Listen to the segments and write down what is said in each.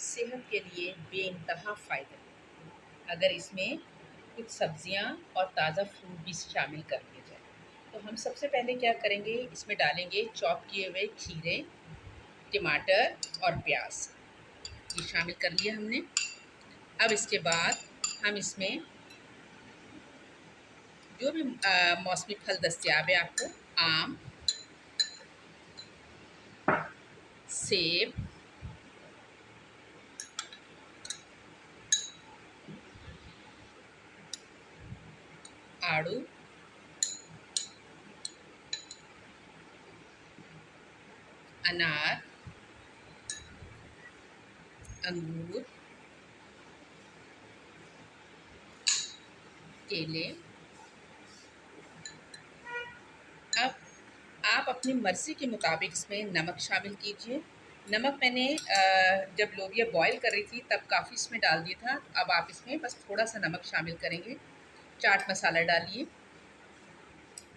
सेहत के लिए बेइंतहा फ़ायदेमंद अगर इसमें कुछ सब्जियां और ताज़ा फ्रूट भी शामिल कर दिए जाए। तो हम सबसे पहले क्या करेंगे, इसमें डालेंगे चॉप किए हुए खीरे, टमाटर और प्याज, ये शामिल कर लिया हमने। अब इसके बाद हम इसमें जो भी मौसमी फल दस्तियाब है आपको, आम, सेब, आड़ू, अनार, अंगूर, केले। अब आप अपनी मर्ज़ी के मुताबिक इसमें नमक शामिल कीजिए। नमक मैंने जब लोबिया बॉयल कर रही थी तब काफ़ी इसमें डाल दिया था। अब आप इसमें बस थोड़ा-सा नमक शामिल करेंगे। चाट मसाला डालिए।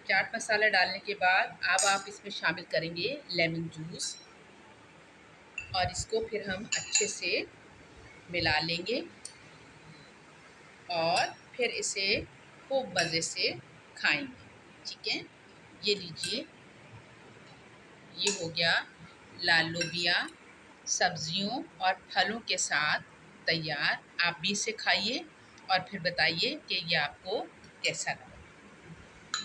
चाट मसाला डालने के बाद अब आप इसमें शामिल करेंगे लेमन जूस और इसको फिर हम अच्छे से मिला लेंगे और फिर इसे खूब मज़े से खाएँगे। ठीक है? ये लीजिए, ये हो गया लाल लोबिया सब्जियों और फलों के साथ तैयार। आप भी इसे खाइए और फिर बताइए कि ये आपको कैसा लगा।